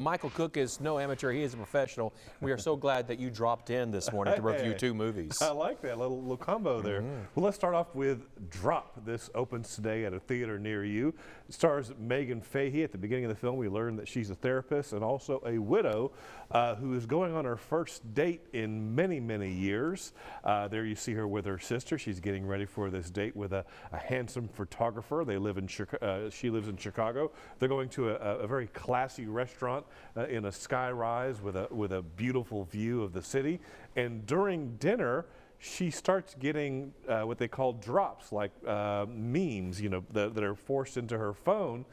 Michael Cook is no amateur, he is a professional. We are so glad that you dropped in this morning to review two movies. I like that little combo there. Well, let's start off with Drop. This opens today at a theater near you. It stars Meghann Fahy. At the beginning of the film, we learn that she's a therapist and also a widow who is going on her first date in many, many years. There you see her with her sister. She's getting ready for this date with a handsome photographer. They live in she lives in Chicago. They're going to a very classy restaurant in a skyrise with a beautiful view of the city. And during dinner, she starts getting what they call drops, like memes, that are forced into her phone,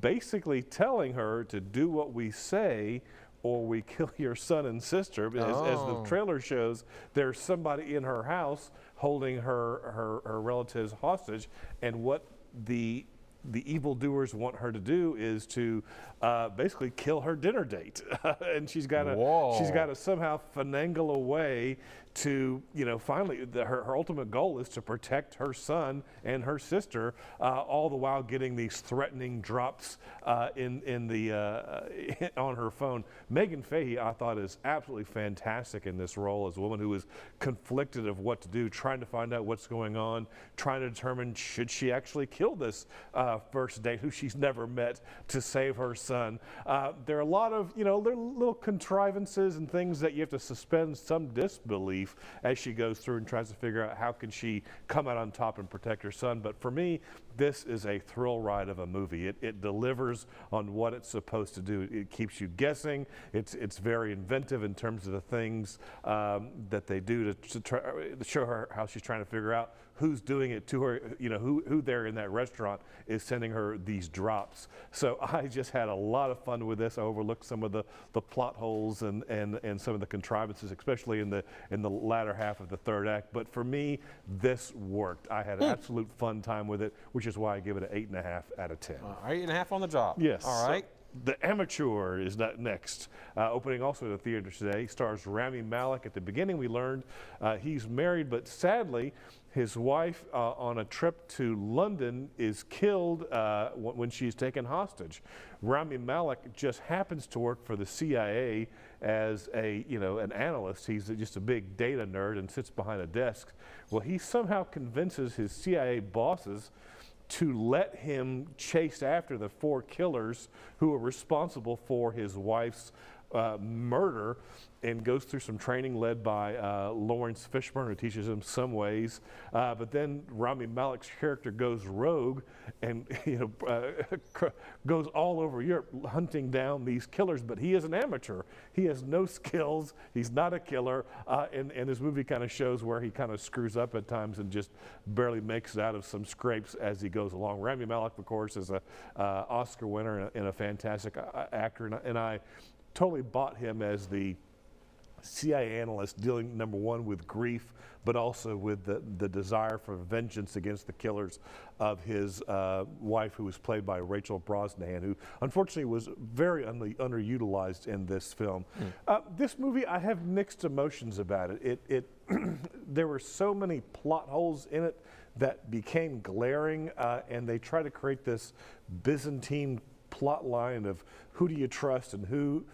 basically telling her to do what we say or we kill your son and sister. As the trailer shows, there's somebody in her house holding her relatives hostage, and what the evildoers want her to do is to basically kill her dinner date, and she's got to somehow finagle a way to, finally, her ultimate goal is to protect her son and her sister, all the while getting these threatening drops on her phone. Meghann Fahy, I thought, is absolutely fantastic in this role as a woman who is conflicted of what to do, trying to find out what's going on, trying to determine should she actually kill this first date who she's never met to save her son. There are a lot of, there are little contrivances and things that you have to suspend some disbelief as she goes through and tries to figure out how can she come out on top and protect her son. But for me, this is a thrill ride of a movie. It delivers on what it's supposed to do. It keeps you guessing. It's very inventive in terms of the things that they do to try to show her how she's trying to figure out who's doing it to her, who there in that restaurant is sending her these drops. So I just had a lot of fun with this. I overlooked some of the plot holes and some of the contrivances, especially in the latter half of the third act. But for me, this worked. I had an absolute fun time with it, which is why I give it an 8.5 out of 10. 8.5 on the job. Yes. All right. The Amateur is next. Opening also at the theater today. Stars Rami Malek. At the beginning, we learned he's married, but sadly, his wife on a trip to London is killed when she's taken hostage. Rami Malek just happens to work for the CIA as an analyst. He's just a big data nerd and sits behind a desk. Well, he somehow convinces his CIA bosses to let him chase after the 4 killers who are responsible for his wife's murder, and goes through some training led by Laurence Fishburne, who teaches him some ways. But then Rami Malek's character goes rogue and goes all over Europe hunting down these killers. But he is an amateur. He has no skills. He's not a killer. And this movie kind of shows where he kind of screws up at times and just barely makes it out of some scrapes as he goes along. Rami Malek, of course, is a Oscar winner and a fantastic actor, and I totally bought him as the CIA analyst dealing, number one, with grief, but also with the desire for vengeance against the killers of his wife, who was played by Rachel Brosnahan, who unfortunately was very underutilized in this film. This movie, I have mixed emotions about it. There were so many plot holes in it that became glaring, and they try to create this Byzantine plot line of who do you trust and who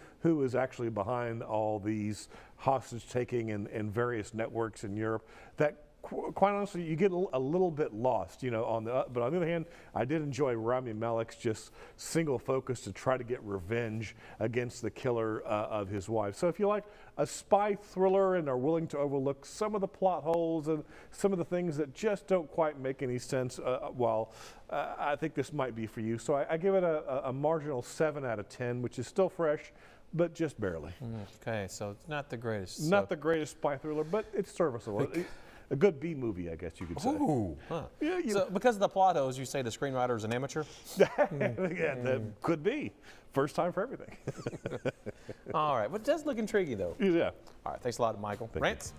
is actually behind all these hostage taking and various networks in Europe, that quite honestly you get a little bit lost, but on the other hand, I did enjoy Rami Malek's just single focus to try to get revenge against the killer of his wife. So if you like a spy thriller and are willing to overlook some of the plot holes and some of the things that just don't quite make any sense, I think this might be for you. So I give it a marginal 7 out of 10, which is still fresh, but just barely. Okay, so it's not the greatest. Not the greatest spy thriller, but it's serviceable. A good B movie, I guess you could say. Ooh. Huh. Yeah, so because of the plot holes, you say the screenwriter is an amateur? Yeah, that could be. First time for everything. All right, but it does look intriguing, though. Yeah. All right, thanks a lot, Michael. Rance?